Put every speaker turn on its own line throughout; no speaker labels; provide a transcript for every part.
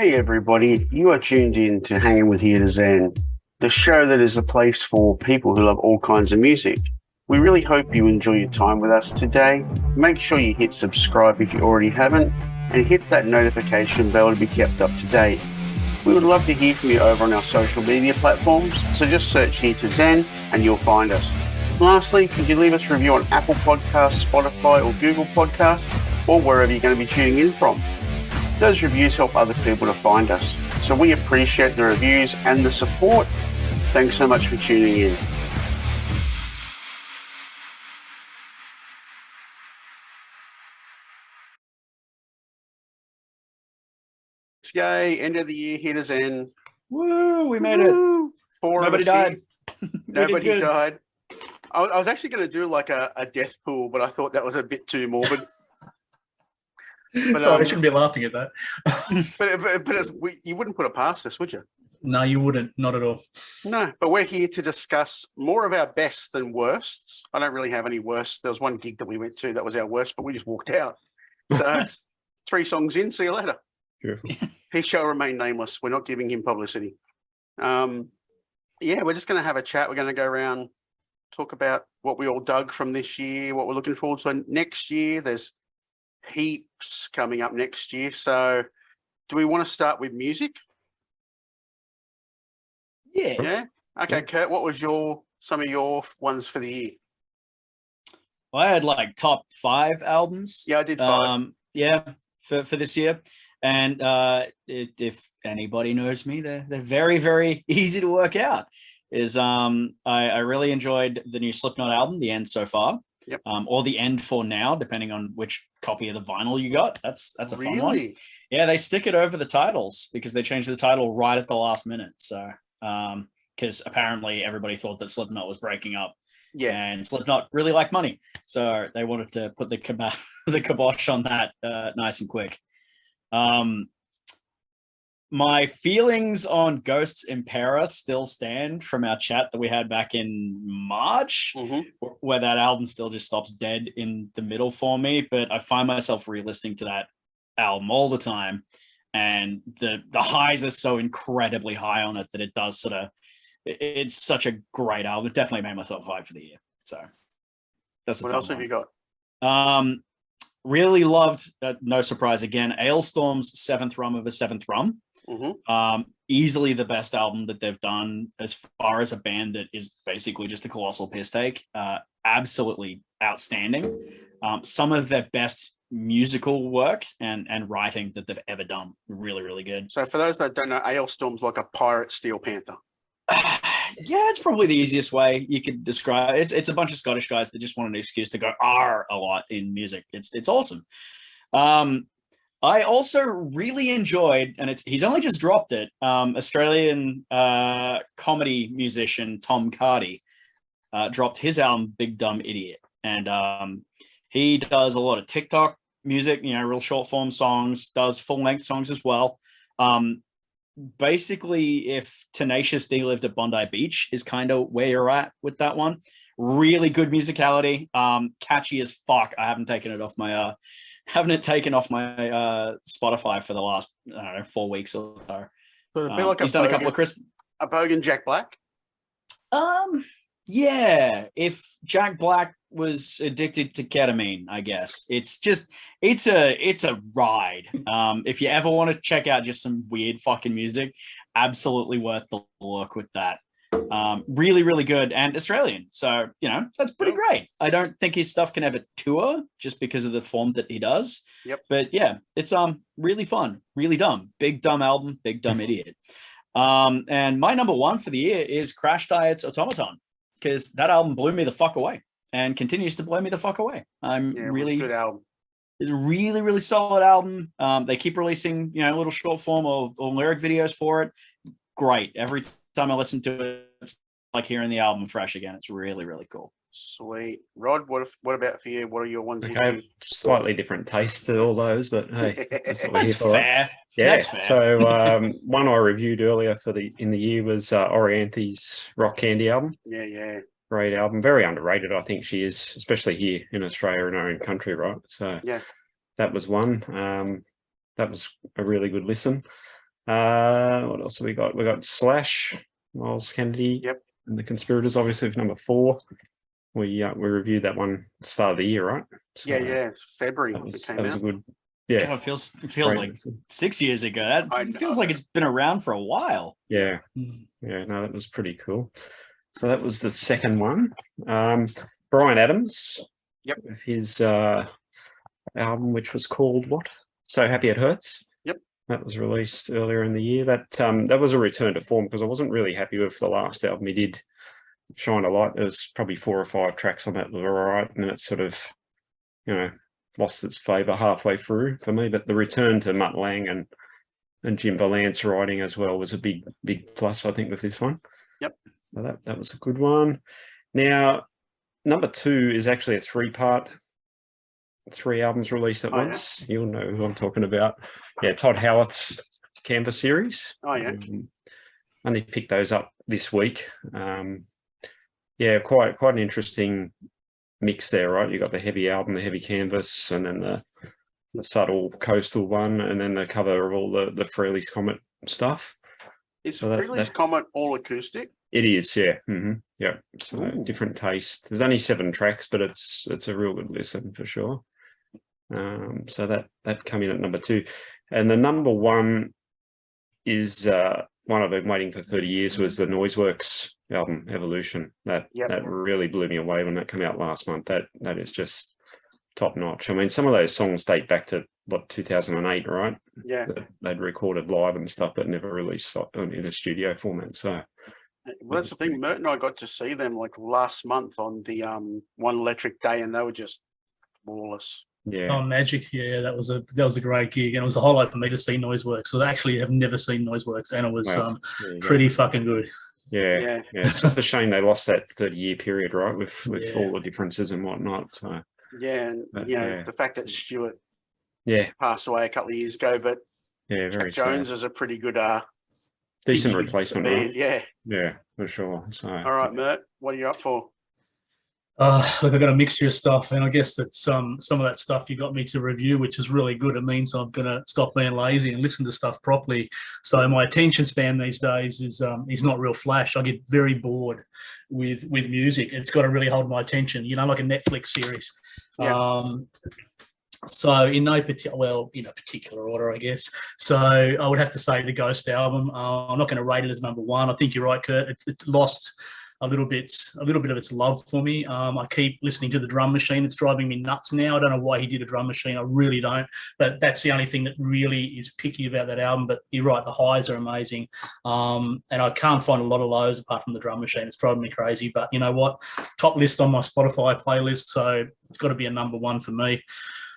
Hey everybody, you are tuned in to Hanging with Here to Zen, the show that is a place for people who love all kinds of music. We really hope you enjoy your time with us today. Make sure you hit subscribe if you already haven't, and hit that notification bell to be kept up to date. We would love to hear from you over on our social media platforms, so just search Here to Zen and you'll find us. Lastly, could you leave us a review on Apple Podcasts, Spotify or Google Podcasts, or wherever you're going to be tuning in from? Those reviews help other people to find us, so we appreciate the reviews and the support. Thanks so much for tuning in. Yay, end of the year, Here to Zen.
Woo, we made it.
Four
Nobody
of us
died.
Nobody died. I was actually going to do like a death pool, but I thought that was a bit too morbid.
But, I shouldn't be laughing at that.
but you wouldn't put it past us, would you?
No, you wouldn't. Not at all.
No, but we're here to discuss more of our bests than worsts. I don't really have any worsts. There was one gig that we went to that was our worst, but we just walked out. So it's 3 songs in. See you later.
Beautiful.
He shall remain nameless. We're not giving him publicity. We're just going to have a chat. We're going to go around, talk about what we all dug from this year, what we're looking forward to next year. There's heaps coming up next year. So do we want to start with music? Yeah. Okay, yeah. Kurt, what was some of your ones for the year?
Well, I had like top 5 albums.
Yeah, I did 5.
For this year. And if anybody knows me, they're very, very easy to work out. I really enjoyed the new Slipknot album, The End So Far.
Yep.
Or The End For Now, depending on which copy of the vinyl you got. That's a fun one. Yeah, they stick it over the titles because they changed the title right at the last minute. So, because apparently everybody thought that Slipknot was breaking up.
Yeah,
and Slipknot really liked money, so they wanted to put the kibosh on that nice and quick. My feelings on Ghosts in Paris still stand from our chat that we had back in March, where that album still just stops dead in the middle for me. But I find myself re-listening to that album all the time, and the highs are so incredibly high on it that it does it's such a great album. It definitely made my top 5 for the year. So that's
what else have you got?
Really loved, no surprise again, Ailstorm's 7th Rum of a 7th Rum. Easily the best album that they've done as far as a band that is basically just a colossal piss take. Absolutely outstanding. Some of their best musical work and writing that they've ever done. Really, really good.
So for those that don't know, Ailstorm's like a pirate Steel Panther.
Yeah, it's probably the easiest way you could describe it. It's a bunch of Scottish guys that just want an excuse to go "ar" a lot in music. It's awesome. I also really enjoyed, and he's only just dropped it. Australian comedy musician Tom Cardy dropped his album "Big Dumb Idiot," and he does a lot of TikTok music, real short form songs. Does full length songs as well. Basically, if Tenacious D lived at Bondi Beach is kind of where you're at with that one. Really good musicality, catchy as fuck. I haven't taken it off my Spotify for the last 4 weeks or so.
Like
he's done a couple of
a Bogan Jack Black.
Yeah, if Jack Black was addicted to ketamine, I guess. It's a ride. If you ever want to check out just some weird fucking music, absolutely worth the look with that. Really, really good and Australian. So, that's pretty great. I don't think his stuff can ever tour just because of the form that he does.
Yep.
But yeah, it's really fun, really dumb. Big dumb album, Big Dumb Idiot. And my number 1 for the year is Crash Diet's Automaton, because that album blew me the fuck away and continues to blow me the fuck away. Really
good album.
It's a really, really solid album. They keep releasing, little short form or lyric videos for it. Great. Every time I listen to it, it's like hearing the album fresh again. It's really, really cool.
Sweet. Rod, what about for you? What are your ones?
I have slightly different taste to all those, but hey, that's what we're here for.
Fair.
Yeah.
That's fair.
So one I reviewed earlier in the year was Orianthe's Rock Candy album.
Yeah.
Great album. Very underrated, I think she is, especially here in Australia in our own country, right? So
yeah,
that was one. That was a really good listen. What else have we got? We got Slash, Miles Kennedy,
Yep.
and the Conspirators, obviously, for number 4. We reviewed that one at the start of the year, right? So
Yeah. February
That
it
was,
came
that was a
out.
good.
God,
Yeah.
it feels
great
like
episode.
6 years ago.
I
It feels
know.
like it's been around for a while.
Yeah. Yeah. No, that was pretty cool. So that was the second one. Brian Adams.
Yep.
His album, which was called what? So Happy It Hurts.
Yep.
That was released earlier in the year. That was a return to form because I wasn't really happy with the last album he did, Shine a Light. There's probably 4 or 5 tracks on that that were all right, and then it sort of, lost its flavour halfway through for me. But the return to Mutt Lang and Jim Vallance writing as well was a big plus, I think, with this one.
Yep.
So that was a good one. Now, number 2 is actually a 3-part. 3 albums released at once. Yeah. You'll know who I'm talking about. Yeah, Todd Hallett's Canvas series.
Oh yeah.
Only picked those up this week. Yeah, quite an interesting mix there, right? You got the heavy album, the heavy canvas, and then the subtle coastal one, and then the cover of all the Frehley's Comet stuff.
Is Frehley's Comet all acoustic?
It is, yeah. Yeah. So
Ooh.
Different taste. There's only 7 tracks, but it's a real good listen for sure. So that came in at number 2, and the number 1 is one I've been waiting for 30 years. Was the Noiseworks album Evolution. That really blew me away when that came out last month. That is just top notch. I mean, some of those songs date back to 2008, right?
Yeah.
They'd recorded live and stuff, but never released in a studio format. So.
Well, that's the thing. Mert and I got to see them like last month on the One Electric Day, and they were just flawless.
Yeah.
Oh, Magic. Yeah, that was a great gig, and it was a highlight for me to see Noiseworks. So I actually have never seen Noiseworks, and it was pretty fucking good.
Yeah. It's just a shame they lost that 30-year period, right? With all the differences and whatnot. So
and the fact that Stuart passed away a couple of years ago, but
very
Jack Jones
sad.
is a pretty good
decent replacement, right?
Yeah,
for sure. So
all right, Mert, what are you up for?
Look, I got a mixture of stuff, and I guess that some of that stuff you got me to review, which is really good. It means I'm going to stop being lazy and listen to stuff properly. So my attention span these days is not real flash. I get very bored with music. It's got to really hold my attention, like a Netflix series.
Yeah.
So in a particular order, I guess. So I would have to say the Ghost album. I'm not going to rate it as number 1. I think you're right, Kurt. It lost a little bit of its love for me. I keep listening to the drum machine. It's driving me nuts now. I don't know why he did a drum machine. I really don't. But that's the only thing that really is picky about that album. But you're right, the highs are amazing. And I can't find a lot of lows apart from the drum machine. It's driving me crazy. But you know what? Top list on my Spotify playlist. So it's got to be a number 1 for me.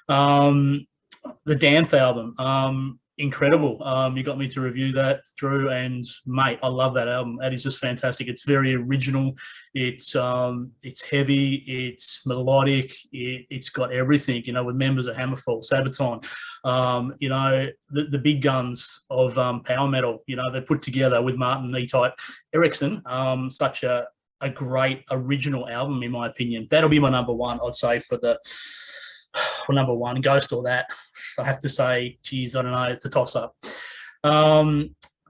The Danth album. Incredible. You got me to review that, Drew, and mate, I love that album. That is just fantastic. It's very original. It's heavy. It's melodic. It's got everything. With members of Hammerfall, Sabaton. The big guns of power metal. They put together with Martin E-Type Erickson. Such a great original album, in my opinion. That'll be my number 1. I'd say for number 1, Ghost or that. I have to say, geez, I don't know. It's a toss-up.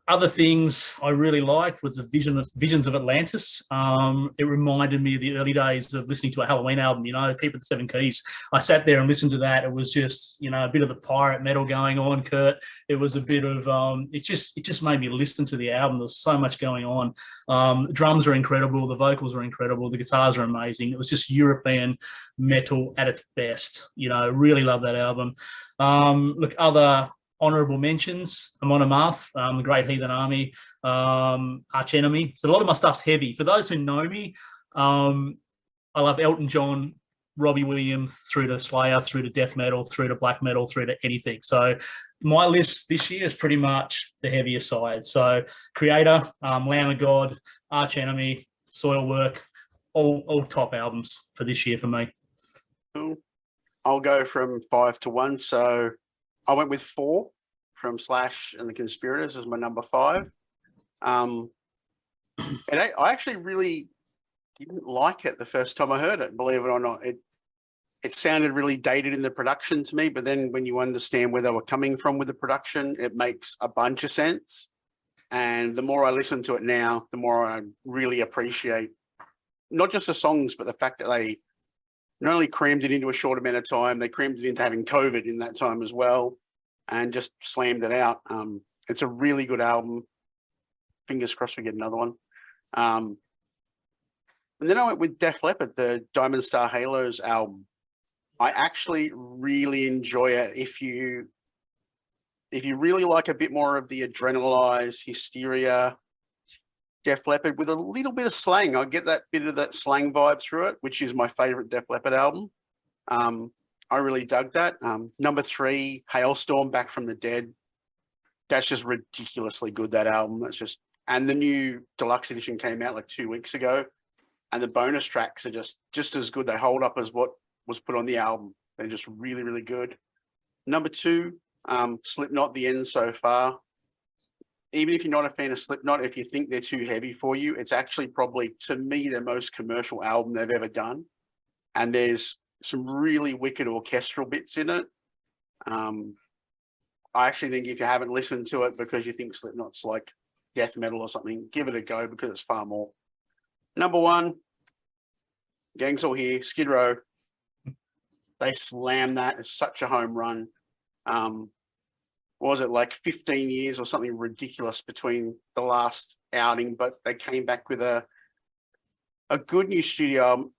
Other things I really liked was the Visions of Atlantis. It reminded me of the early days of listening to a Halloween album, Keep It the 7 Keys. I sat there and listened to that. It was just, a bit of the pirate metal going on, Kurt. It was a bit of, it just made me listen to the album. There's so much going on. The drums are incredible. The vocals are incredible. The guitars are amazing. It was just European metal at its best. Really love that album. Look, other honourable mentions: Amon Amarth, The Great Heathen Army, Arch Enemy. So a lot of my stuff's heavy. For those who know me, I love Elton John, Robbie Williams, through to Slayer, through to death metal, through to black metal, through to anything. So my list this year is pretty much the heavier side. So Creator, Lamb of God, Arch Enemy, Soilwork, all top albums for this year for me.
Cool. I'll go from 5 to 1. So I went with 4 from Slash and the Conspirators as my number 5. And I actually really didn't like it the first time I heard it, believe it or not. it sounded really dated in the production to me, but then when you understand where they were coming from with the production, it makes a bunch of sense. And the more I listen to it now, the more I really appreciate not just the songs, but the fact that they not only crammed it into a short amount of time, they crammed it into having COVID in that time as well, and just slammed it out. It's a really good album. Fingers crossed we get another one. And then I went with Def Leppard, the Diamond Star Halos album. I actually really enjoy it. If you really like a bit more of the adrenalized hysteria, Def Leppard with a little bit of slang, I get that bit of that slang vibe through it, which is my favorite Def Leppard album. I really dug that. Number 3, Hailstorm, Back from the Dead. That's just ridiculously good, that album. That's just, and the new deluxe edition came out like 2 weeks ago, and the bonus tracks are just as good. They hold up as what was put on the album. They're just really, really good. Number 2, Slipknot, The End So Far. Even if you're not a fan of Slipknot, if you think they're too heavy for you, it's actually probably, to me, their most commercial album they've ever done. And there's some really wicked orchestral bits in it. I actually think if you haven't listened to it because you think Slipknot's like death metal or something, give it a go because it's far more. Number 1, Gang's All Here, Skid Row. They slammed that. It's such a home run. Was it like 15 years or something ridiculous between the last outing, but they came back with a good new studio album.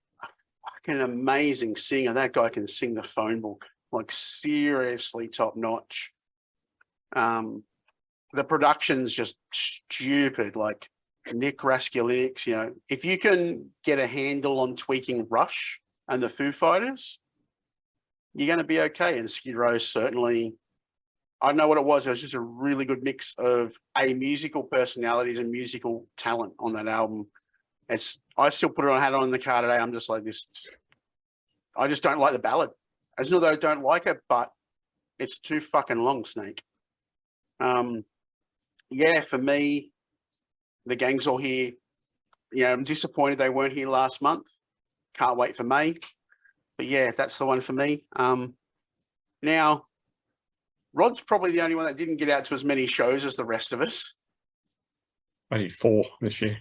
Fucking amazing singer. That guy can sing the phone book, like seriously top notch. The production's just stupid, like Nick Raskulinecz, you know, if you can get a handle on tweaking Rush and the Foo Fighters, you're going to be okay. And Skid Row certainly, I don't know what it was. It was just a really good mix of musical personalities and musical talent on that album. I still put it on, had it on the car today. I'm just like this. I just don't like the ballad. As not that I don't like it, but it's too fucking long, Snake. Yeah, for me, the Gang's All Here. You know, I'm disappointed they weren't here last month. Can't wait for May. But yeah, that's the one for me. Now, Rod's probably the only one that didn't get out to as many shows as the rest of us.
I did 4 this year.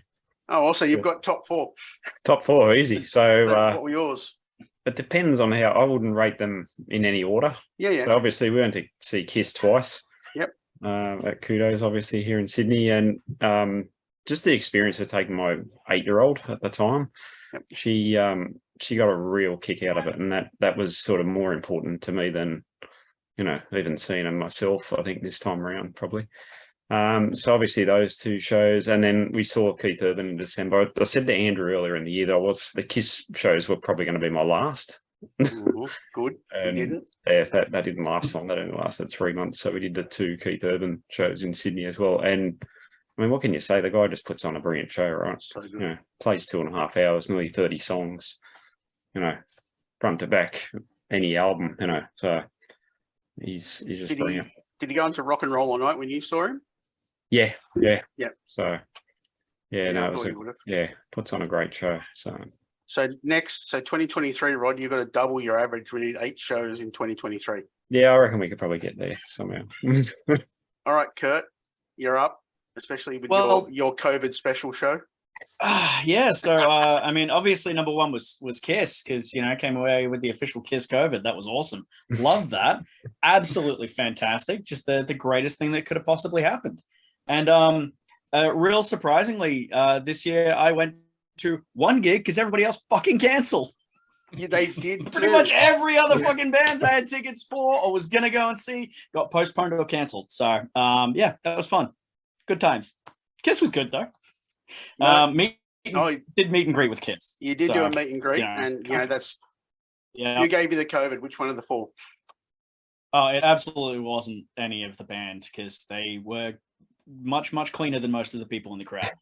Oh, also you've got top 4.
Top 4, easy. So
What were yours?
it depends on how, I wouldn't rate them in any order.
Yeah.
So obviously we went to see Kiss twice.
Yep.
At Kudos, obviously here in Sydney, and just the experience of taking my 8-year-old at the time.
Yep.
She got a real kick out of it, and that was sort of more important to me than, you know, even seeing them myself, I think this time around probably. So obviously those 2 shows, and then we saw Keith Urban in December. I said to Andrew earlier in the year that the Kiss shows were probably going to be my last.
Good.
And
didn't.
Yeah, that didn't last long. That only lasted 3 months. So we did the 2 Keith Urban shows in Sydney as well. And I mean, what can you say? The guy just puts on a brilliant show, right?
So good.
You know, plays 2.5 hours, nearly 30 songs, you know, front to back, any album, you know. So he's just brilliant.
Did he go into Rock and Roll All Night when you saw him?
Yeah. So
Yeah,
no,
I
it was
thought he would've.
puts on a great show. So 2023, Rod, you've got to double your average. We need 8 shows in 2023. yeah, I reckon we could probably get there somehow.
All right, Kurt, you're up, especially with your COVID special show.
Yeah, so I mean, obviously number 1 was Kiss, because, you know, I came away with the official Kiss COVID. That was awesome. Love that. Absolutely fantastic. Just the greatest thing that could have possibly happened. And real surprisingly, this year I went to 1 gig because everybody else fucking cancelled.
Yeah, they did
Pretty much every other fucking band I had tickets for or was gonna go and see got postponed or cancelled. So yeah, that was fun. Good times. Kiss was good though. Did meet and greet with Kiss.
You did do a meet and greet, and you know that's.
Yeah.
Who gave you the COVID? Which one of the 4?
Oh, it absolutely wasn't any of the band, because they were much, much cleaner than most of the people in the crowd.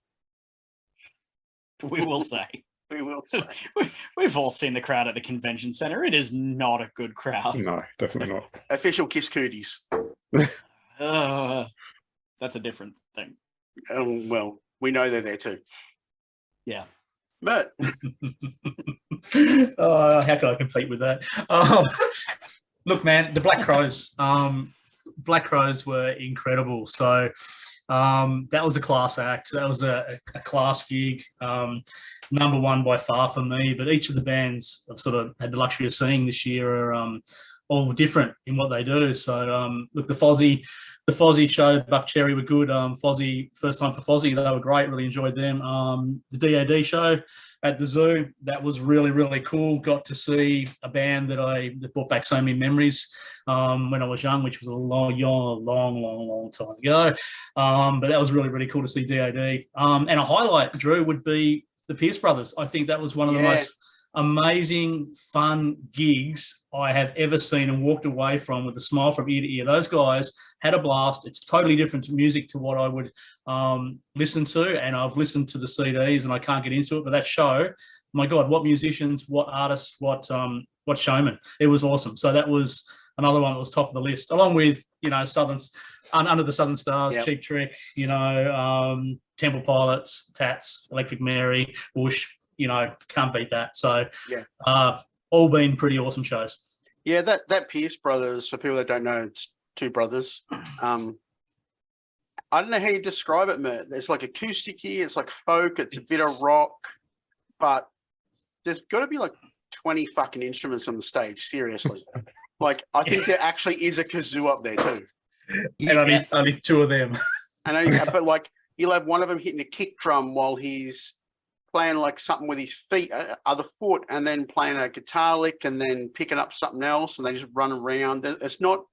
We will say.
We will say.
We've all seen the crowd at the convention center. It is not a good crowd.
No, definitely not.
Official Kiss cooties.
That's a different thing.
Well, we know they're there too.
Yeah.
But
Oh, how can I compete with that? Look, man, the Black Crows. Black Crows were incredible. So that was a class act. That was a class gig. Number one by far for me. But each of the bands I've sort of had the luxury of seeing this year are all different in what they do. So look, the Fozzy show, Buck Cherry were good. Fozzy, first time for Fozzy, they were great. Really enjoyed them. The DAD show at the zoo, that was really, really cool. Got to see a band that brought back so many memories when I was young, which was a long time ago. But that was really, really cool to see DAD. And a highlight, Drew, would be the Pierce Brothers. I think that was one of the most amazing, fun gigs I have ever seen and walked away from with a smile from ear to ear. Those guys had a blast. It's totally different music to what I would listen to, and I've listened to the CDs and I can't get into it. But that show, my God, what musicians, what artists, what showmen. It was awesome. So that was another one that was top of the list, along with, Under the Southern Stars, Cheap Trick, Temple Pilots, Tats, Electric Mary, Bush. Can't beat that. So all been pretty awesome shows.
Yeah, that Pierce Brothers, for people that don't know, it's two brothers. I don't know how you describe it, Mert. It's like acoustic-y, it's like folk, it's a bit of rock, but there's got to be like 20 fucking instruments on the stage, seriously. Like, I think there actually is a kazoo up there too.
And only two of them.
But like, you'll have one of them hitting a kick drum while he's playing like something with his feet, other foot, and then playing a guitar lick and then picking up something else, and they just run around. It's not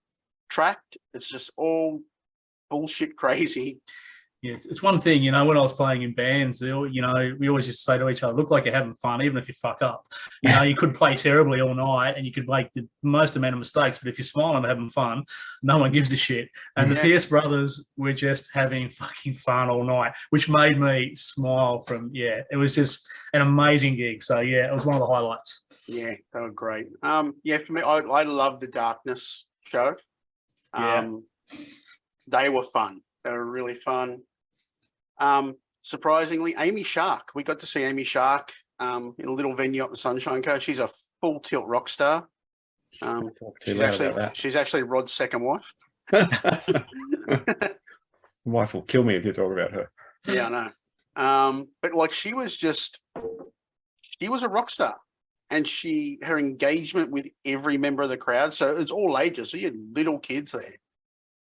tracked. It's just all bullshit crazy.
Yeah, it's one thing, when I was playing in bands, we always used to say to each other, look like you're having fun, even if you fuck up. You could play terribly all night and you could make the most amount of mistakes, but if you're smiling and having fun, no one gives a shit. And the Pierce Brothers were just having fucking fun all night, which made me smile it was just an amazing gig. So, it was one of the highlights.
Yeah, they were great. For me, I love the Darkness show. They were fun. They were really fun. Surprisingly, Amy Shark. We got to see Amy Shark in a little venue up the Sunshine Coast. She's a full tilt rock star. She's actually Rod's second wife.
Wife will kill me if you talk about her.
Yeah, I know. But like, she was a rock star, and her engagement with every member of the crowd. So it's all ages. So you had little kids there,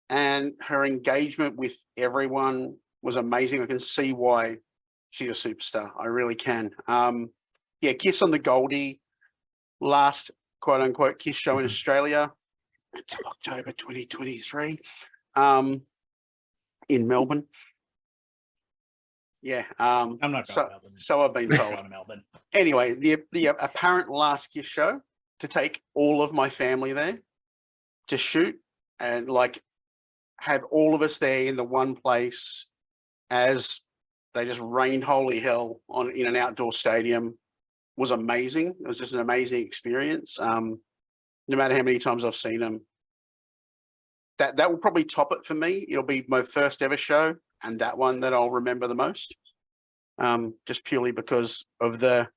and her engagement with everyone was amazing. I can see why she's a superstar. I really can. Kiss on the Goldie, last quote unquote Kiss show in Australia until October 2023, in Melbourne. Yeah.
I'm not going to Melbourne.
So I've been told.
Melbourne.
Anyway, the apparent last Kiss show, to take all of my family there to shoot and like have all of us there in the one place as they just rained holy hell in an outdoor stadium was amazing. It was just an amazing experience. No matter how many times I've seen them, that will probably top it for me. It'll be my first ever show, and that one that I'll remember the most, just purely because of the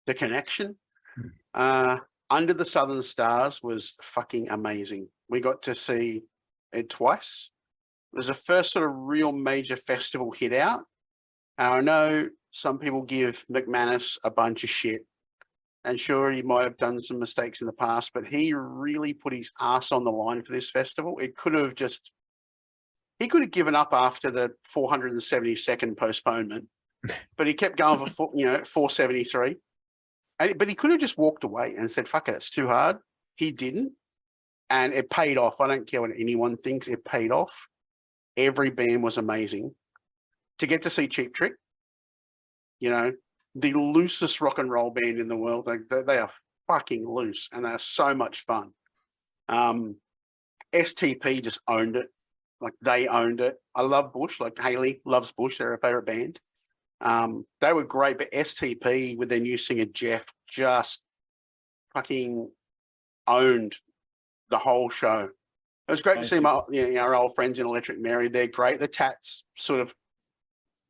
connection. Under the Southern Stars was fucking amazing. We got to see it twice. It was the first sort of real major festival hit out. I know some people give McManus a bunch of shit, and sure, he might have done some mistakes in the past, but he really put his ass on the line for this festival. He could have given up after the 472nd postponement, but he kept going for 473. But he could have just walked away and said, fuck it, it's too hard. He didn't. And it paid off. I don't care what anyone thinks, it paid off. Every band was amazing. To get to see Cheap Trick, the loosest rock and roll band in the world. They are fucking loose, and they're so much fun. STP just owned it. Like, they owned it. I love Bush. Like, Haley loves Bush. They're her favorite band. They were great, but STP with their new singer Jeff just fucking owned the whole show. It was great to see our old friends in Electric Mary. They're great. The Tats are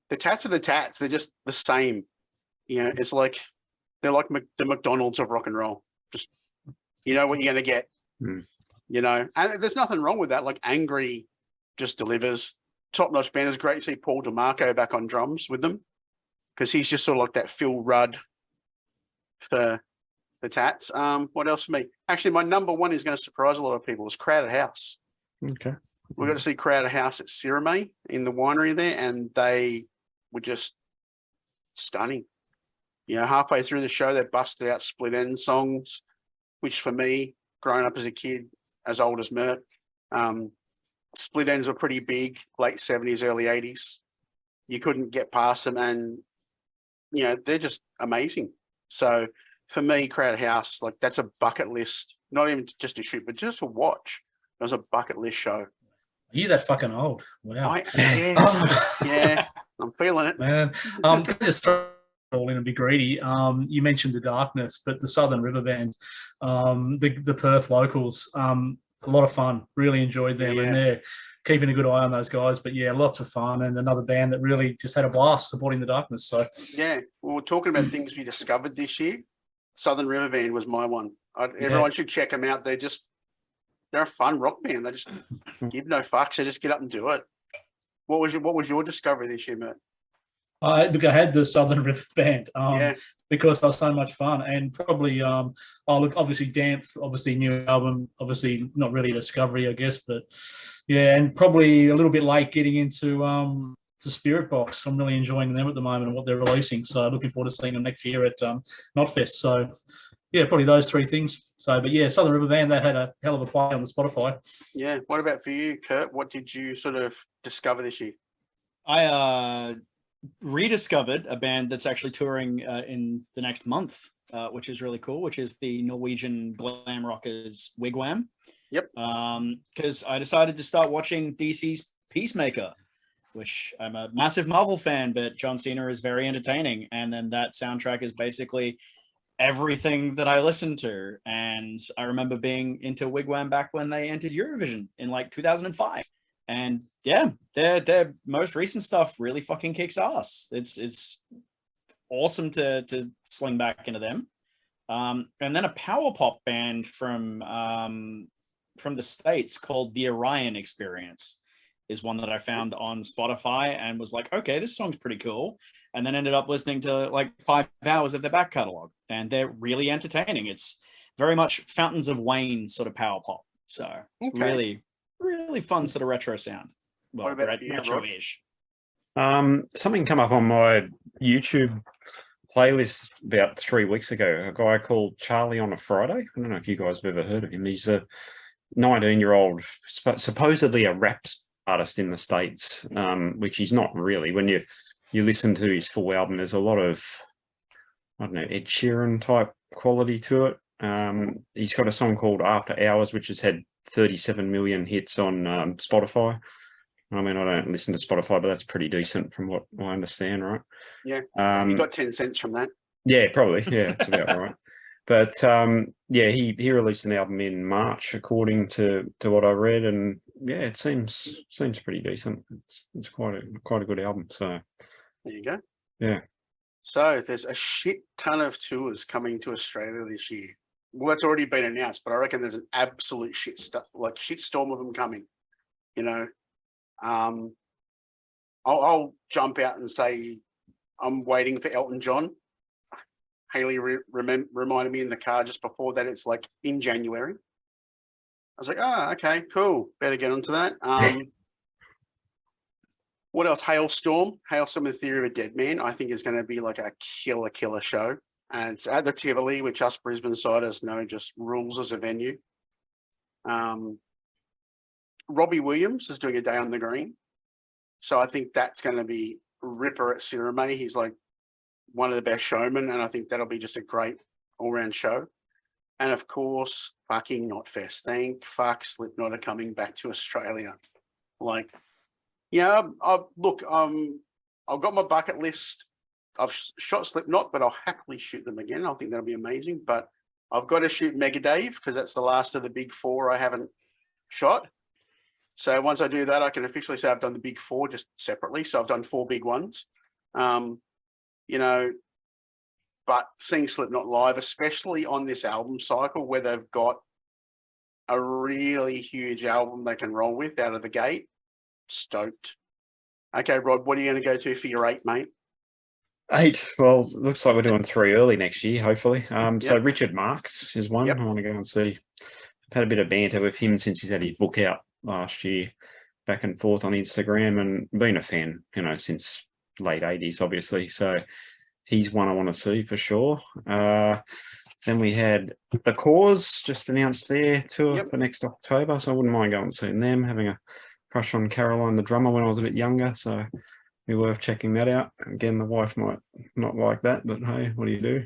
the Tats. They're just the same. You know, it's like they're like the McDonald's of rock and roll. Just you know what you're going to get. You know, and there's nothing wrong with that. Like Angry just delivers. Top notch band. Is great to see Paul DeMarco back on drums with them because he's just sort of like that Phil Rudd for Tats. What else for me? Actually, my number one is going to surprise a lot of people. Is Crowded House.
Okay.
We got to see Crowded House at Sirame in the winery there, and they were just stunning. You know, halfway through the show, they busted out Split End songs, which for me, growing up as a kid, as old as Mert, Split Ends were pretty big, late 70s, early 80s. You couldn't get past them, and, you know, they're just amazing. So for me, Crowded House, like that's a bucket list, not even just to shoot, but just to watch. It was a bucket list show.
Are you that fucking old? Wow.
Yeah, I'm feeling it.
Man, can I just throw all in and be greedy? You mentioned The Darkness, but the Southern River Band, the Perth locals, a lot of fun. Really enjoyed them, and they're keeping a good eye on those guys. But yeah, lots of fun, and another band that really just had a blast supporting The Darkness. So
yeah, well, we're talking about things we discovered this year. Southern River Band was my one. Everyone should check them out. They're a fun rock band. They just give no fucks. They just get up and do it. What was your discovery this year, Matt?
I had the Southern River Band because they were so much fun, and probably obviously Damp, obviously new album, obviously not really a discovery, I guess, but yeah, and probably a little bit late getting into to Spirit Box. I'm really enjoying them at the moment and what they're releasing, so looking forward to seeing them next year at Knotfest. So yeah, probably those three things. So, but yeah, Southern River Band, they had a hell of a play on the Spotify.
Yeah. What about for you, Kurt? What did you sort of discover this year?
I rediscovered a band that's actually touring in the next month, which is really cool, which is the Norwegian glam rockers Wigwam.
Yep.
Because I decided to start watching DC's Peacemaker, which I'm a massive Marvel fan, but John Cena is very entertaining. And then that soundtrack is basically everything that I listened to. And I remember being into Wigwam back when they entered Eurovision in like 2005. And yeah, their most recent stuff really fucking kicks ass. It's awesome to sling back into them. And then a power pop band from the States called the Orion Experience is one that I found on Spotify and was like, okay, this song's pretty cool. And then ended up listening to like 5 hours of their back catalog, and they're really entertaining. It's very much Fountains of Wayne sort of power pop. So really fun sort of retro sound. Well, retro-ish.
Something come up on my YouTube playlist about 3 weeks ago. A guy called Charlie on a Friday. I don't know if you guys have ever heard of him. He's a 19-year-old, supposedly a rap artist in the States, which he's not really. When you listen to his full album, there's a lot of, I don't know, Ed Sheeran type quality to it. He's got a song called After Hours, which has had 37 million hits on Spotify. I mean, I don't listen to Spotify, but that's pretty decent from what I understand, right?
Yeah. You got 10 cents from that? Yeah,
probably. Yeah, it's about right. But yeah, he released an album in March, according to what I read, and yeah, it seems pretty decent. It's quite a good album. So
there you go.
Yeah.
So there's a shit ton of tours coming to Australia this year. Well, that's already been announced, but I reckon there's an absolute shitstorm of them coming. You know, I'll jump out and say I'm waiting for Elton John. Haley reminded me in the car just before that it's like in January. I was like, okay, cool. Better get onto that. What else? Hailstorm and the Theory of a Dead Man, I think is going to be like a killer show. And it's at the Tivoli, which us Brisbane-siders know just rules as a venue. Robbie Williams is doing a day on the green. So I think that's going to be ripper at Sirame. He's like one of the best showmen, and I think that'll be just a great all-round show. And of course, fucking Knotfest. Thank fuck Slipknot are coming back to Australia. Like, yeah, I've got my bucket list. I've shot Slipknot, but I'll happily shoot them again. I think that'll be amazing. But I've got to shoot Mega Dave because that's the last of the big four I haven't shot. So once I do that, I can officially say I've done the big four just separately. So I've done 4 big ones. You know, But seeing Slipknot live, especially on this album cycle where they've got a really huge album they can roll with out of the gate, stoked. Okay, Rod, what are you going to go to for your 8, mate?
8. Well, looks like we're doing 3 early next year, hopefully. So
Yep.
Richard Marx is one
Yep.
I want to go and see. I've had a bit of banter with him since he's had his book out last year, back and forth on Instagram, and been a fan, since late 80s, obviously. So he's one I want to see for sure. Then we had The Cause just announced their tour for next October, so I wouldn't mind going and seeing them. Having a crush on Caroline, the drummer, when I was a bit younger, so be worth checking that out. Again, the wife might not like that, but hey, what do you do?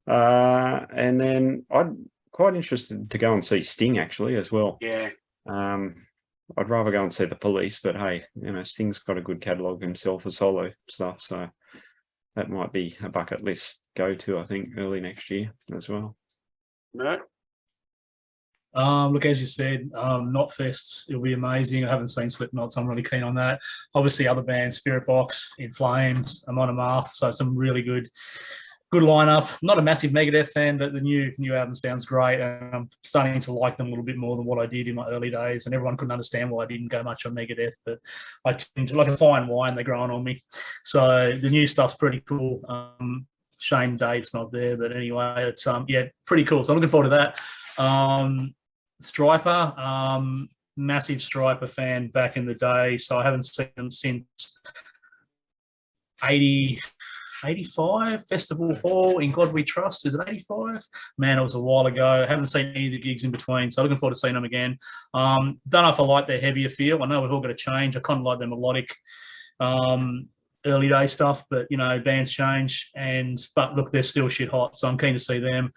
And then I'm quite interested to go and see Sting actually as well.
Yeah.
I'd rather go and see the Police, but hey, Sting's got a good catalogue himself for solo stuff, so that might be a bucket list go to, I think, early next year as well.
No.
Look, as you said, Knotfest, it'll be amazing. I haven't seen Slipknot, so I'm really keen on that. Obviously, other bands, Spirit Box, In Flames, Amon Amarth, so some really good lineup. Not a massive Megadeth fan, but the new album sounds great, and I'm starting to like them a little bit more than what I did in my early days. And everyone couldn't understand why I didn't go much on Megadeth, but I tend to like a fine wine; they're growing on me. So the new stuff's pretty cool. Shame Dave's not there, but anyway, it's pretty cool. So I'm looking forward to that. Striper, massive Striper fan back in the day, so I haven't seen them since 85 Festival Hall in God We Trust. Is it 85? Man, it was a while ago. I haven't seen any of the gigs in between, so looking forward to seeing them again. Don't know if I like their heavier feel. I know we've all got to change. I kind of like their melodic early day stuff, but bands change. But look, they're still shit hot, so I'm keen to see them.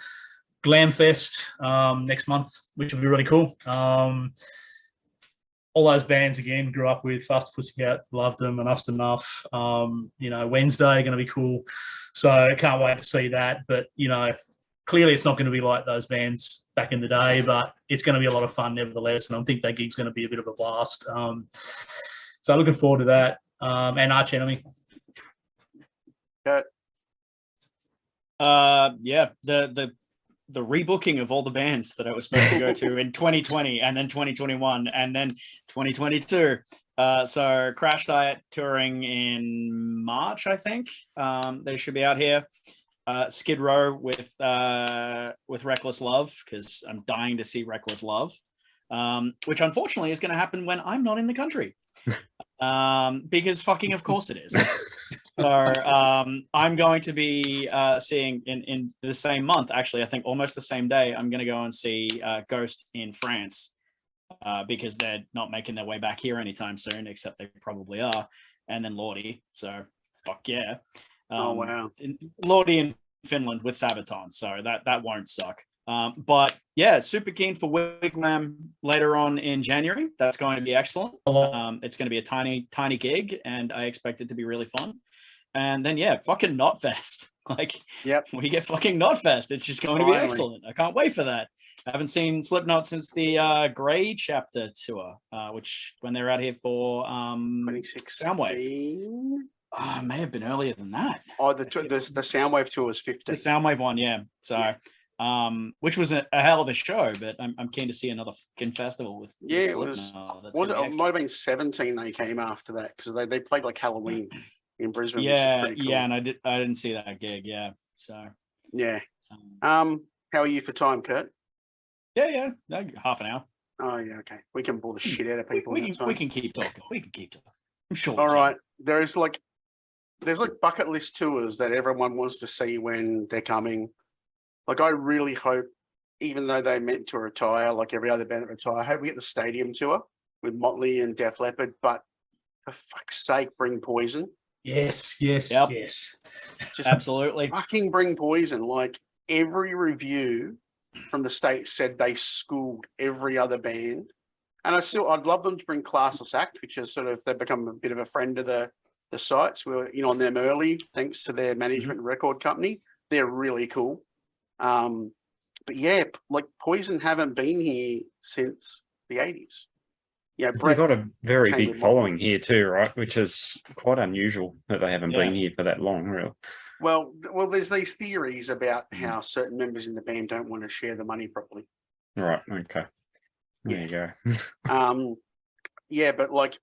Glamfest next month, which will be really cool. All those bands again grew up with. Faster Pussycat, loved them. Enough's Enough. Wednesday going to be cool. So I can't wait to see that. But clearly it's not going to be like those bands back in the day, but it's going to be a lot of fun nevertheless. And I think that gig's going to be a bit of a blast. So looking forward to that. And Arch Enemy.
The rebooking of all the bands that I was supposed to go to in 2020 and then 2021 and then 2022. So Crash Diet touring in March, I think. They should be out here. Skid Row with Reckless Love, because I'm dying to see Reckless Love, which unfortunately is going to happen when I'm not in the country. Because fucking of course it is. So I'm going to be seeing in the same month, actually, I think almost the same day, I'm going to go and see Ghost in France because they're not making their way back here anytime soon, except they probably are. And then Lordi. So fuck yeah.
Oh, wow.
Lordi in Finland with Sabaton. So that won't suck. But yeah, super keen for Wigwam later on in January. That's going to be excellent. It's going to be a tiny gig, and I expect it to be really fun. And then yeah, fucking Knotfest. We get fucking Knotfest. It's just going to be excellent. I can't wait for that. I haven't seen Slipknot since the Grey Chapter tour, which when they were out here for
2016.
Soundwave. May have been earlier than that.
Oh, the Soundwave tour was 15.
The Soundwave one, yeah. So, which was a hell of a show, but I'm keen to see another fucking festival with.
It was. It might have been 17. They came after that because they played like Halloween in Brisbane.
Yeah,
which is pretty cool.
yeah, and I didn't see that gig. Yeah, so
yeah. How are you for time, Kurt?
Yeah, half an hour.
Oh yeah, okay. We can bore the shit out of people.
We can keep talking. I'm sure.
All right. There's like bucket list tours that everyone wants to see when they're coming. Like I really hope, even though they meant to retire, like every other band that retire, I hope we get the stadium tour with Motley and Def Leppard. But for fuck's sake, bring Poison.
Yes.
Just absolutely.
Fucking bring Poison. Like every review from the States said they schooled every other band. And I'd love them to bring Classless Act, which is sort of, they've become a bit of a friend of the sites. We were on them early, thanks to their management record company. They're really cool. But yeah, like Poison haven't been here since the 80s. Yeah,
They've got a very big following here too, right? Which is quite unusual that they haven't been here for that long, really.
Well, there's these theories about how certain members in the band don't want to share the money properly.
Right. Okay. There you go.
Yeah, but like,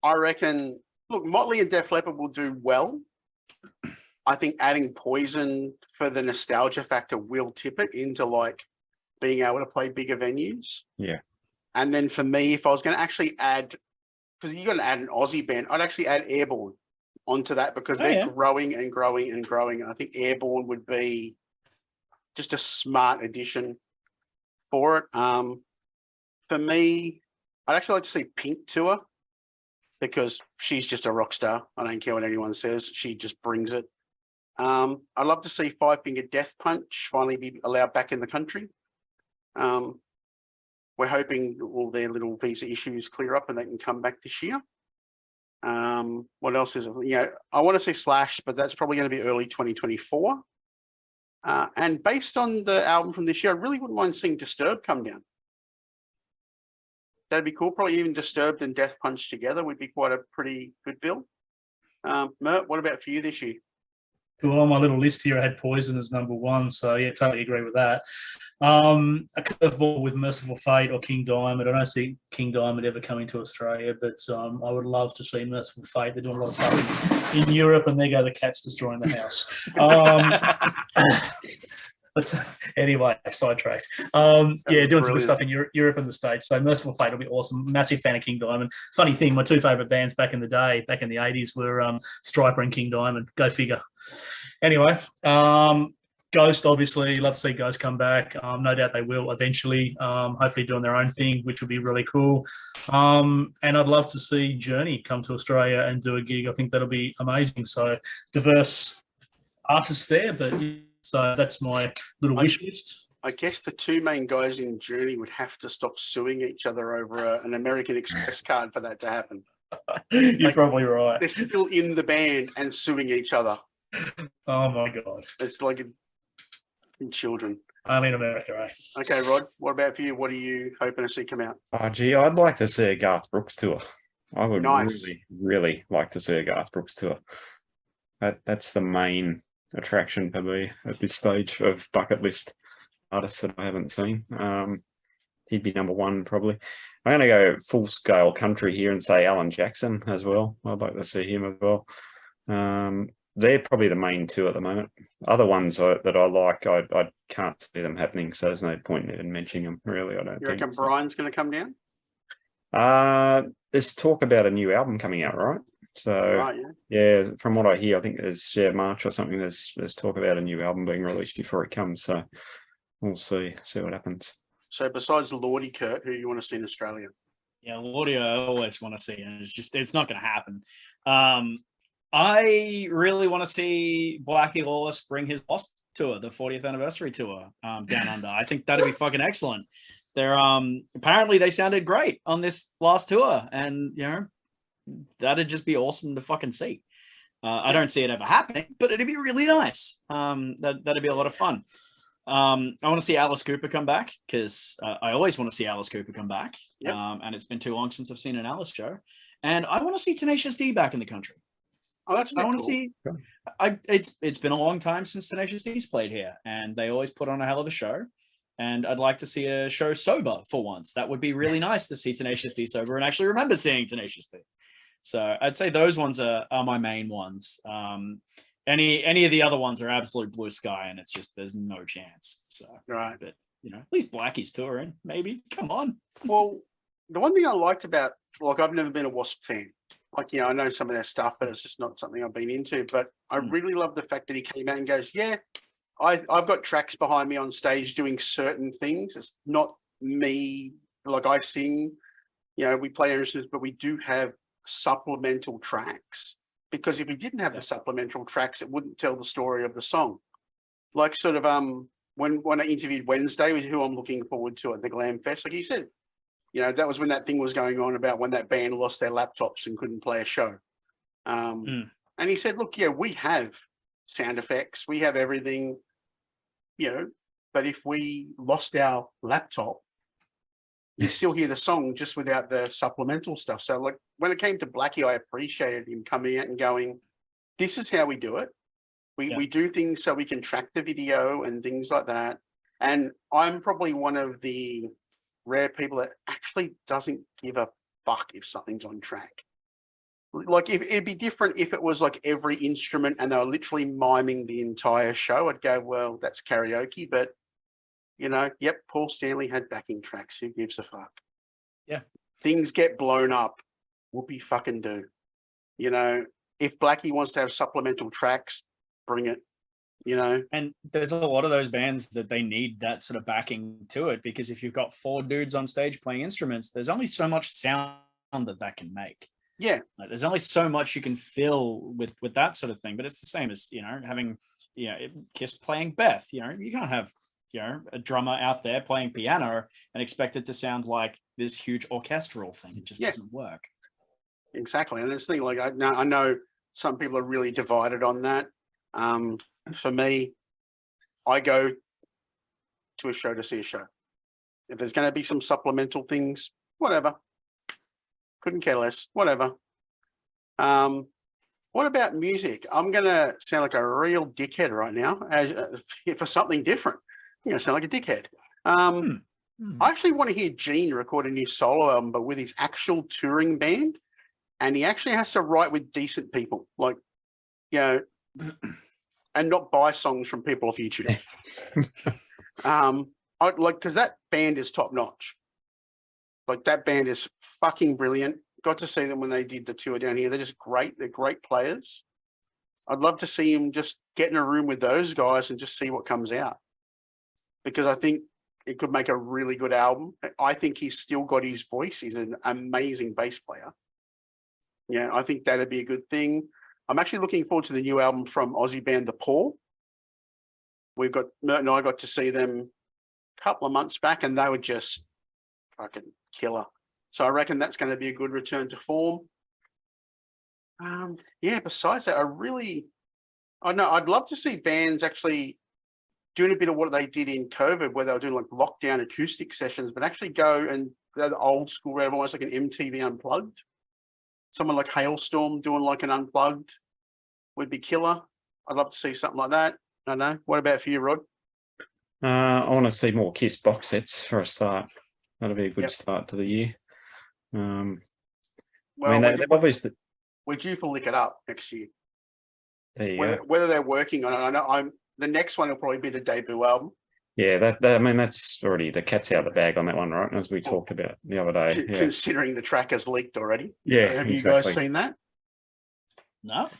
I reckon, look, Motley and Def Leppard will do well. I think adding Poison for the nostalgia factor will tip it into like being able to play bigger venues.
Yeah.
And then for me, if I was going to actually add, because you're going to add an Aussie band, I'd actually add Airborne onto that because they're growing and growing and growing. And I think Airborne would be just a smart addition for it. For me, I'd actually like to see Pink tour because she's just a rock star. I don't care what anyone says. She just brings it. I'd love to see Five Finger Death Punch finally be allowed back in the country. We're hoping all their little visa issues clear up and they can come back this year. What else is it? I want to see Slash, but that's probably going to be early 2024. And based on the album from this year, I really wouldn't mind seeing Disturbed come down. That'd be cool. Probably even Disturbed and Death Punch together would be quite a pretty good bill. Mert, what about for you this year?
Well, on my little list here, I had Poison as number one, so yeah, totally agree with that. A curveball with Merciful Fate or King Diamond. I don't see King Diamond ever coming to Australia, but I would love to see Merciful Fate. They're doing a lot of stuff in Europe, and there go the cats destroying the house. But anyway, sidetracked. Doing some good stuff in Europe and the States. So Merciful Fate will be awesome. Massive fan of King Diamond. Funny thing, my two favourite bands back in the day, back in the 80s, were Striper and King Diamond. Go figure. Anyway, Ghost, obviously, love to see Ghost come back. No doubt they will eventually, hopefully doing their own thing, which would be really cool. And I'd love to see Journey come to Australia and do a gig. I think that'll be amazing. So diverse artists there, but so that's my little wish list.
I guess the two main guys in Journey would have to stop suing each other over an American Express card for that to happen.
You're probably right.
They're still in the band and suing each other.
Oh my God.
It's like children.
I'm in America, right?
Okay, Rod, what about for you? What are you hoping to see come out?
Oh, gee, I'd like to see a Garth Brooks tour. I would really like to see a Garth Brooks tour. That's the main attraction for me at this stage of bucket list artists that I haven't seen. He'd be number one probably. I'm going to go full scale country here and say Alan Jackson as well. I'd like to see him as well. They're probably the main two at the moment. Other ones that I like, I can't see them happening, so there's no point in even mentioning them, really. I don't think.
You reckon Brian's going to come down?
There's talk about a new album coming out, right? So, yeah, from what I hear, I think there's March or something, there's talk about a new album being released before it comes, so we'll see what happens.
So besides Lordy, Kurt, who do you want to see in Australia?
Yeah, Lordy, I always want to see, and it's not going to happen. I really want to see Blackie Lawless bring his Lost tour, the 40th anniversary tour, down under. I think that'd be fucking excellent. They're apparently they sounded great on this last tour, and that'd just be awesome to fucking see. I don't see it ever happening, but it'd be really nice. That'd be a lot of fun. I want to see Alice Cooper come back because I always want to see Alice Cooper come back.
Yep.
And it's been too long since I've seen an Alice show, and I want to see Tenacious D back in the country.
Oh, that's
I want to
cool.
see. It's been a long time since Tenacious D's played here, and they always put on a hell of a show. And I'd like to see a show sober for once. That would be really nice to see Tenacious D sober and actually remember seeing Tenacious D. So I'd say those ones are my main ones. Any of the other ones are absolute blue sky, and it's just there's no chance. So
right,
but at least Blackie's touring, maybe. Come on.
Well, the one thing I liked about I've never been a Wasp fan. I know some of their stuff, but it's just not something I've been into. But I really love the fact that he came out and goes, yeah, I've got tracks behind me on stage doing certain things. It's not me. I sing, we play instruments, but we do have supplemental tracks. Because if we didn't have the supplemental tracks, it wouldn't tell the story of the song. When I interviewed Wednesday, with who I'm looking forward to at the Glam Fest, like he said, that was when that thing was going on about when that band lost their laptops and couldn't play a show. And he said, look, we have sound effects, we have everything, but if we lost our laptop, you still hear the song just without the supplemental stuff. So when it came to Blackie, I appreciated him coming out and going, this is how we do it. We do things so we can track the video and things like that. And I'm probably one of the rare people that actually doesn't give a fuck if something's on track. Like, if it'd be different if it was like every instrument and they were literally miming the entire show. I'd go, well, that's karaoke. But yep, Paul Stanley had backing tracks. Who gives a fuck?
Yeah.
Things get blown up. Whoopie fucking do. If Blackie wants to have supplemental tracks, bring it.
And there's a lot of those bands that they need that sort of backing to it, because if you've got 4 dudes on stage playing instruments, there's only so much sound that can make.
Yeah.
Like, there's only so much you can fill with that sort of thing. But it's the same as having Kiss playing Beth. You can't have a drummer out there playing piano and expect it to sound like this huge orchestral thing. It just doesn't work.
Exactly. And this thing, like, I know some people are really divided on that. For me, I go to a show to see a show. If there's going to be some supplemental things, whatever. Couldn't care less. Whatever. What about music? I'm going to sound like a real dickhead right now. For something different, I'm going to sound like a dickhead. I actually want to hear Gene record a new solo album, but with his actual touring band. And he actually has to write with decent people, like, and not buy songs from people off YouTube. Because that band is top notch. Like, that band is fucking brilliant. Got to see them when they did the tour down here. They're just great. They're great players. I'd love to see him just get in a room with those guys and just see what comes out. Because I think it could make a really good album. I think he's still got his voice. He's an amazing bass player. Yeah, I think that'd be a good thing. I'm actually looking forward to the new album from Aussie band The Paw. Mert and I got to see them a couple of months back, and they were just fucking killer. So I reckon that's going to be a good return to form. Besides that, I'd love to see bands actually doing a bit of what they did in COVID, where they were doing like lockdown acoustic sessions, but actually go and go the old school route, almost like an MTV Unplugged. Someone like Hailstorm doing like an Unplugged would be killer. I'd love to see something like that. I don't know. What about for you, Rod?
I want to see more Kiss box sets for a start. That'll be a good start to the year.
Well,
they've obviously...
we're due for Lick It Up next year.
There you go.
Whether they're working on it, I know the next one will probably be the debut album.
Yeah, that's already, the cat's out of the bag on that one, right? As we talked about the other day. Yeah.
Considering the track has leaked already.
Yeah,
so have you guys seen that?
No.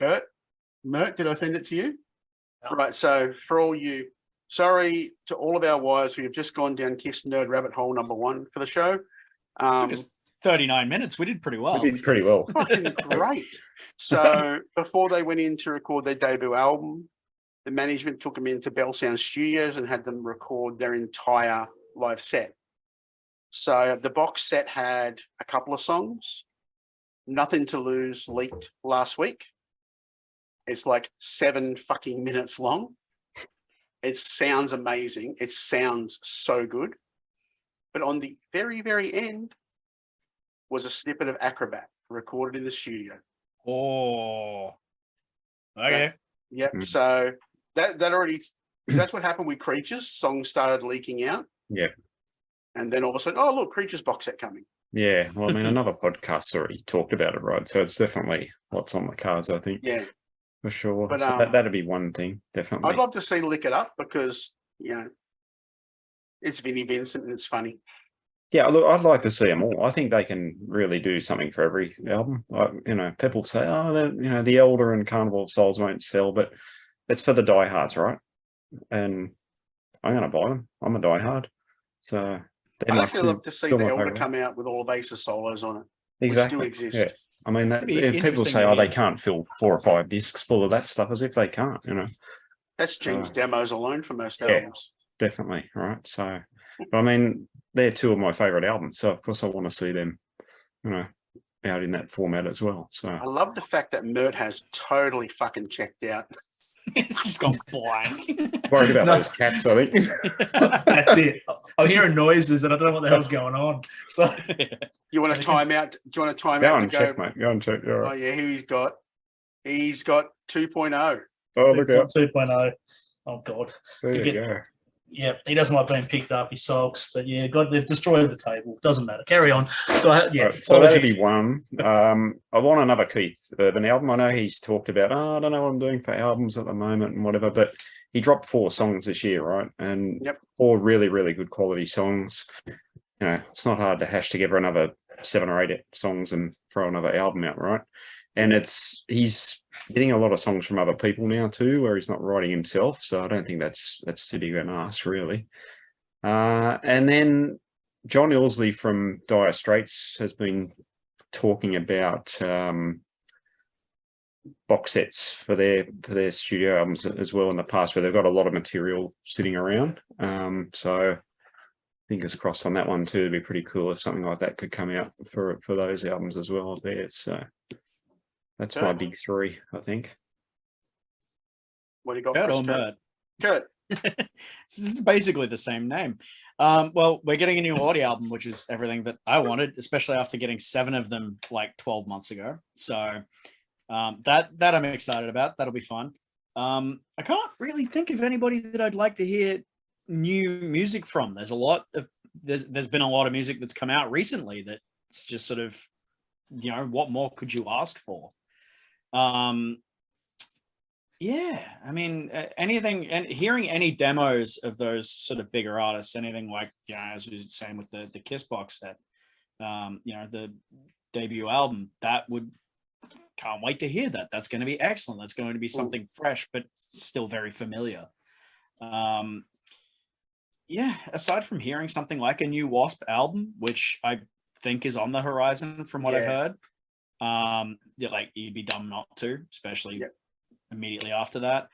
Mert, did I send it to you?
No.
Right, so for all you, sorry to all of our wives, we have just gone down Kiss Nerd Rabbit Hole number 1 for the show.
Took us 39 minutes. We did pretty well.
We did pretty well.
Fucking great. So before they went in to record their debut album, the management took them into Bell Sound Studios and had them record their entire live set. So the box set had a couple of songs. Nothing to Lose leaked last week. It's like 7 fucking minutes long. It sounds amazing. It sounds so good. But on the very, very end was a snippet of Acrobat recorded in the studio.
Oh. Okay.
Yep. So that already, that's what happened with Creatures. Songs started leaking out.
Yeah.
And then all of a sudden, oh, look, Creatures box set coming.
Yeah. Well, I mean, another podcast already talked about it, right? So it's definitely what's on the cards, I think.
Yeah.
For sure.
But
So that'd be one thing, definitely.
I'd love to see Lick It Up because, it's Vinnie Vincent and it's funny.
Yeah, look, I'd like to see them all. I think they can really do something for every album. People say, the Elder and Carnival of Souls won't sell, but it's for the diehards, right? And I'm going to buy them. I'm a diehard. So
I'd actually love to see the Elder come out with all of Ace's solos on it.
Exactly.
Which do exist.
Yeah. I mean, people say, they can't fill 4 or 5 discs full of that stuff, as if they can't,
That's Gene's demos alone for most albums.
Definitely, right? So, but I mean, they're 2 of my favourite albums, so of course I want to see them, out in that format as well. So
I love the fact that Mert has totally fucking checked out.
It's just gone blank.
Worried about those cats, I think.
That's it. I'm hearing noises and I don't know what the hell's going on. So
you want a timeout? Do you want a timeout?
Go and check, mate. Go and check.
Oh yeah, he's got 2.0.
Oh, look out.
2.0. Oh, God.
There you go.
Yeah, he doesn't like being picked up. He sulks. But, yeah, God, they've destroyed the table. Doesn't matter. Carry on. So, yeah.
Right, so that'd be one. I want another Keith Urban album. I know he's talked about, I don't know what I'm doing for albums at the moment and whatever, but he dropped 4 songs this year, right? And 4 really, really good quality songs. You know, it's not hard to hash together another 7 or 8 songs and throw another album out, right? And he's getting a lot of songs from other people now too, where he's not writing himself. So I don't think that's too big an ask, really. And then John Ilsley from Dire Straits has been talking about box sets for their studio albums as well in the past, where they've got a lot of material sitting around. So fingers crossed on that one too. It'd be pretty cool if something like that could come out for those albums as well there. So that's my big 3, I think.
What do you got
Kurt
for us,
or Mert?
Kurt?
This is basically the same name. Well, we're getting a new audio album, which is everything that I wanted, especially after getting 7 of them like 12 months ago. So that I'm excited about. That'll be fun. I can't really think of anybody that I'd like to hear new music from. There's been a lot of music that's come out recently that's just sort of, you know, what more could you ask for? Yeah, I mean, anything, and hearing any demos of those sort of bigger artists, anything like, you know, as we were saying with the Kiss box set, you know, the debut album, can't wait to hear that. That's going to be excellent. That's going to be something fresh, but still very familiar. Yeah, aside from hearing something like a new Wasp album, which I think is on the horizon from what I've heard, like you'd be dumb not to, especially immediately after that.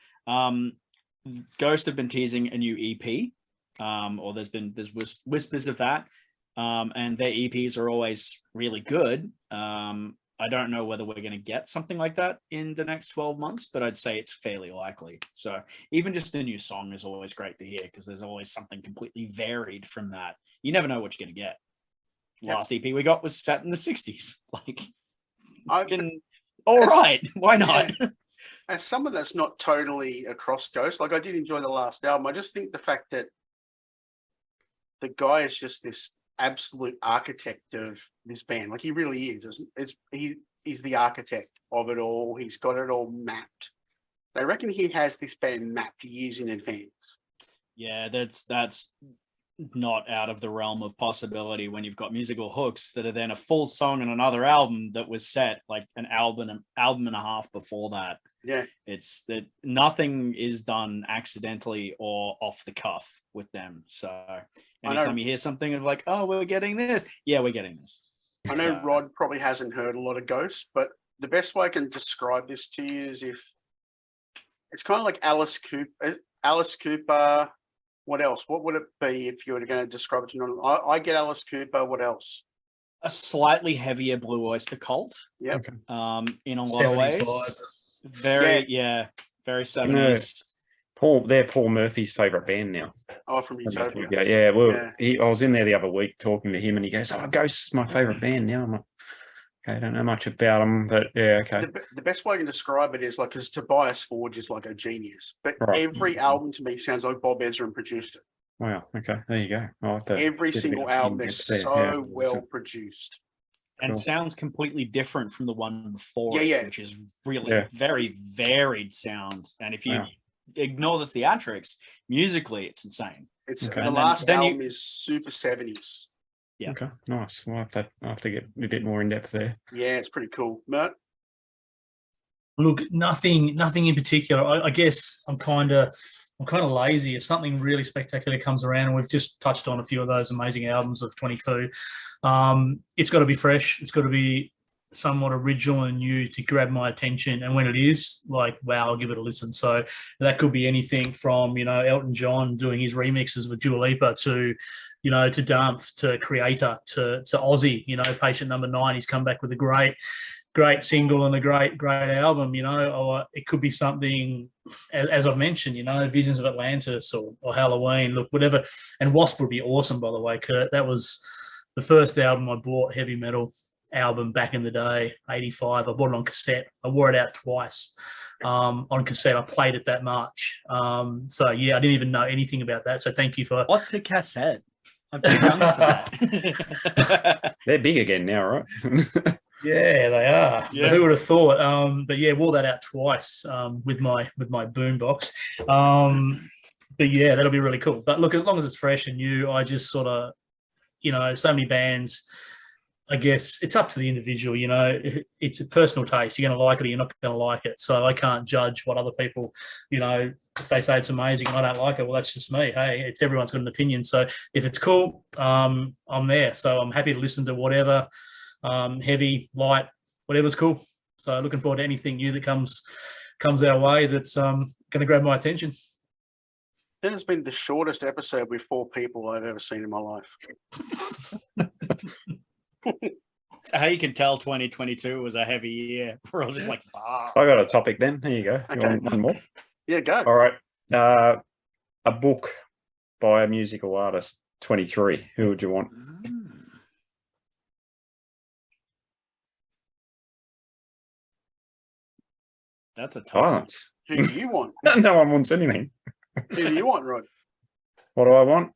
Ghost have been teasing a new EP, or there's whispers of that, and their EPs are always really good. I don't know whether we're going to get something like that in the next 12 months, but I'd say it's fairly likely. So even just a new song is always great to hear, because there's always something completely varied from that. You never know what you're going to get. Last EP we got was set in the 60s. Like, all right, why not?
As someone that's not totally across Ghost, like I did enjoy the last album. I just think the fact that the guy is just this absolute architect of this band. Like he really is. He's the architect of it all. He's got it all mapped. They reckon he has this band mapped years in advance. Yeah,
that's not out of the realm of possibility when you've got musical hooks that are then a full song on another album that was set like an album and a half before that.
Yeah,
it's that nothing is done accidentally or off the cuff with them. So anytime you hear something of like, oh, we're getting this, we're getting this.
I know Rod probably hasn't heard a lot of Ghost, but the best way I can describe this to you is if it's kind of like Alice Cooper. What else? What would it be if you were going to describe it to me? I get Alice Cooper. What else?
A slightly heavier Blue Oyster Cult.
Yeah.
In a lot of ways.
Vibe.
Very 70s.
They're Paul Murphy's favourite band now.
Oh, from Utopia.
I was in there the other week talking to him, and he goes, "Oh, Ghost is my favourite band now." I'm like, okay, I don't know much about them, but okay.
The best way I can describe it is like, because Tobias Forge is like a genius, but every album to me sounds like Bob Ezrin produced it.
Wow. Okay, there you go.
Every single album is so well produced.
And sounds completely different from the one before, which is really very varied sound. And if you ignore the theatrics, musically, it's insane.
The last album is super 70s.
Yeah.
Okay, nice. I'll have to get a bit more in depth there.
Yeah, it's pretty cool. Mert?
Look, nothing in particular. I guess I'm kind of lazy. If something really spectacular comes around, and we've just touched on a few of those amazing albums of 22, it's got to be fresh. It's got to be somewhat original and new to grab my attention. And when it is, like, wow, I'll give it a listen. So that could be anything from, you know, Elton John doing his remixes with Dua Lipa to, you know, to Dumpf, to Creator, to Ozzy, you know, Patient Number 9. He's come back with a great single and a great album, you know, or it could be something, as I've mentioned, you know, Visions of Atlantis or Halloween, look, whatever. And Wasp would be awesome, by the way, Kurt. That was the first album I bought, heavy metal, album back in the day, 85. I bought it on cassette. I wore it out twice on cassette. I played it that much. So, yeah, I didn't even know anything about that. So thank you for...
What's a cassette? I'm too young for that.
They're big again now, right?
Yeah, they are.
Yeah.
But who would have thought? But yeah, wore that out twice with my boombox. But yeah, that'll be really cool. But look, as long as it's fresh and new, I just sort of, so many bands. I guess it's up to the individual. It's a personal taste. You're going to like it or you're not going to like it. So I can't judge what other people, if they say it's amazing and I don't like it, well, that's just me. Hey, it's everyone's got an opinion. So if it's cool, I'm there. So I'm happy to listen to whatever. Heavy, light, whatever's cool. So looking forward to anything new that comes our way that's going to grab my attention.
That has been the shortest episode with 4 people I've ever seen in my life.
So how you can tell 2022 was a heavy year. We're all just like, fuck.
I got a topic then. Here you go.
Okay.
You want one more?
Yeah, go.
All right. A book by a musical artist, 23. Who would you want?
That's a tough one.
Silence.
Who do you want?
No one wants anything.
Who do you want, Rod?
What do I want?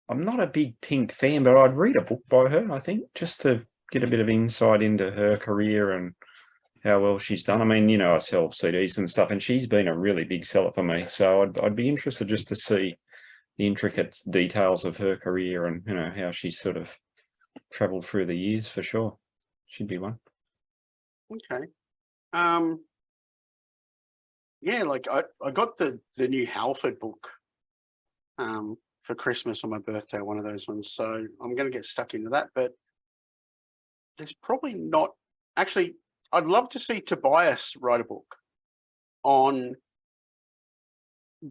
I'm not a big Pink fan, but I'd read a book by her, I think, just to get a bit of insight into her career and how well she's done. I mean, I sell CDs and stuff, and she's been a really big seller for me. So I'd be interested just to see the intricate details of her career and, how she sort of traveled through the years for sure. She'd be one.
Okay. Yeah, like I got the new Halford book for Christmas on my birthday, one of those ones. So I'm going to get stuck into that. But there's probably not... Actually, I'd love to see Tobias write a book on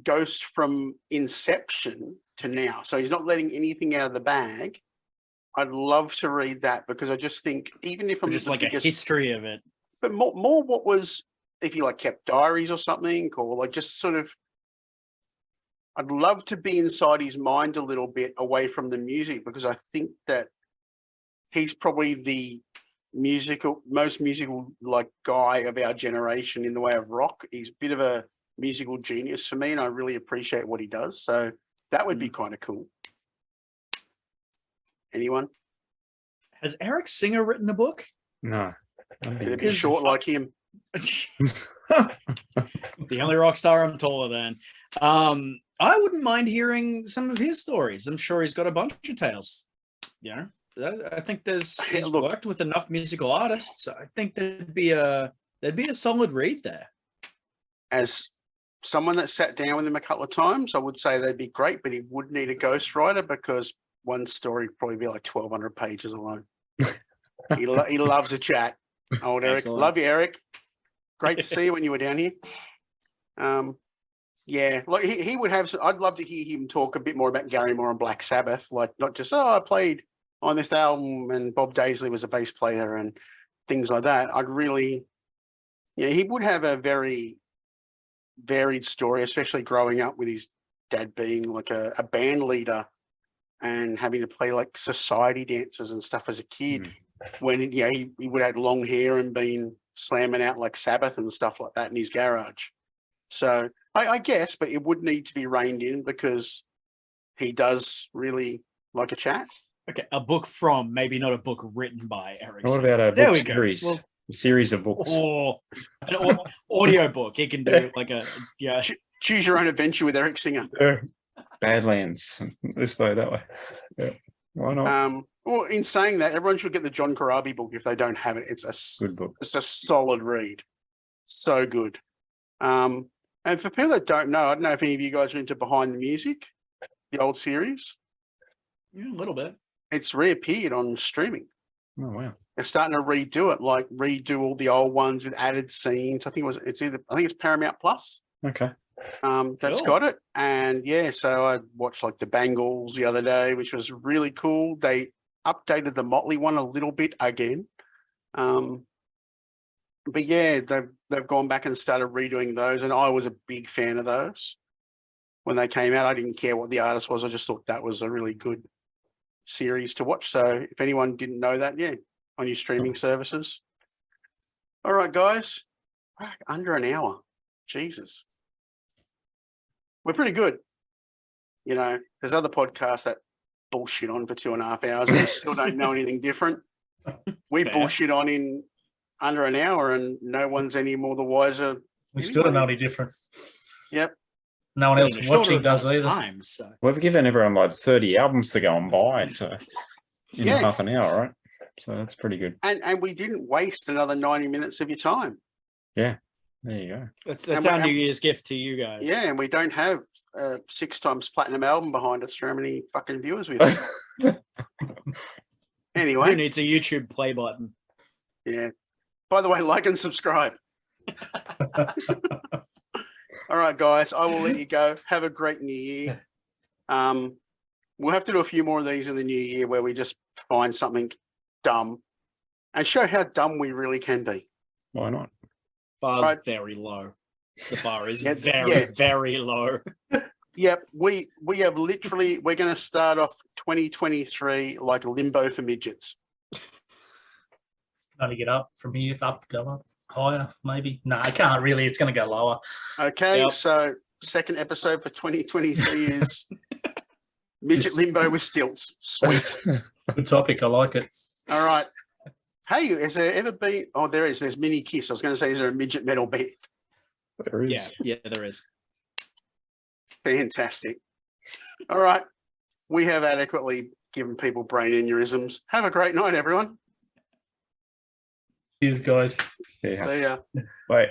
Ghost from inception to now. So he's not letting anything out of the bag. I'd love to read that because I just think, even if I'm
Just like a history of it.
but more what was, if you kept diaries or something, or just sort of, I'd love to be inside his mind a little bit away from the music, because I think that he's probably the most musical guy of our generation in the way of rock. He's a bit of a musical genius for me, and I really appreciate what he does. So that would be kind of cool. Anyone?
Has Eric Singer written a book?
No.
It'd be short like him.
The only rock star I'm taller than. I wouldn't mind hearing some of his stories. I'm sure he's got a bunch of tales. I think he's worked with enough musical artists. I think there'd be a solid read there. As
someone that sat down with him a couple of times, I would say they'd be great, but he would need a ghostwriter, because one story would probably be 1,200 pages alone. He loves a chat. Old Eric.
Excellent.
Love you, Eric. Great to see you when you were down here. Yeah, he would have. I'd love to hear him talk a bit more about Gary Moore and Black Sabbath, not just I played on this album and Bob Daisley was a bass player and things like that. I'd really, he would have a very varied story, especially growing up with his dad being a band leader and having to play society dances and stuff as a kid. When he would have had long hair and been slamming out Sabbath and stuff like that in his garage. So I guess, but it would need to be reined in, because he does really like a chat.
Okay, a book from, maybe not a book written by Eric.
What about a book series?
Well,
a series of books.
Or an audio book. He can do
Choose your own adventure with Eric Singer.
Badlands. This way, that way. Yeah. Why not?
Well, in saying that, everyone should get the John Corabi book if they don't have it. It's a
good book.
It's a solid read. So good. And for people that don't know, I don't know if any of you guys are into Behind the Music, the old series.
Yeah, a little bit.
It's reappeared on streaming.
Oh wow!
They're starting to redo it, redo all the old ones with added scenes. I think it's Paramount Plus.
Okay.
That's
Cool.
got it. And yeah, so I watched the Bangles the other day, which was really cool. They updated the Motley one a little bit again. But yeah, they've gone back and started redoing those, and I was a big fan of those when they came out. I didn't care what the artist was. I just thought that was a really good series to watch. So if anyone didn't know that, yeah, on your streaming services. All right, guys, under an hour. Jesus. We're pretty good. You know, there's other podcasts that bullshit on for 2.5 hours and we still don't know anything different. We
Fair.
bullshit on in under an hour and no one's any more the wiser.
We still don't know any different.
Yep.
No one
In
else
a shorter
watching does
amount of
either.
time, so.
We've given everyone like 30 albums to go and buy, so in
Yeah.
half an hour, right? So that's pretty good.
And we didn't waste another 90 minutes of your time.
There you go.
That's
And
our
we-
New Year's gift to you guys.
Yeah, and we don't have a 6 times platinum album behind us for how many fucking viewers we've had.
Who
Anyway,
needs a YouTube play button?
yeah. By the way, like and subscribe. All right, guys, I will let you go. Have a great new year. We'll have to do a few more of these in the new year where we just find something dumb and show how dumb we really can be.
Why not?
Bar's
Right.
very low. The bar is
Yeah,
very,
yeah.
very low.
Yep, we have literally, we're going to start off 2023 like limbo for midgets.
Only get up from here, up, go up, higher, maybe. No, I can't really. It's going to go lower.
Okay,
Yep.
so second episode for 2023 is midget limbo with stilts. Sweet.
Good topic. I like it.
All right. Hey, has there ever been? Oh, there is. There's Mini Kiss. I was going to say, is there a midget metal band?
There is.
Yeah, there is.
Fantastic. All right. We have adequately given people brain aneurysms. Have a great night, everyone.
Cheers, guys.
Yeah.
See ya.
Bye.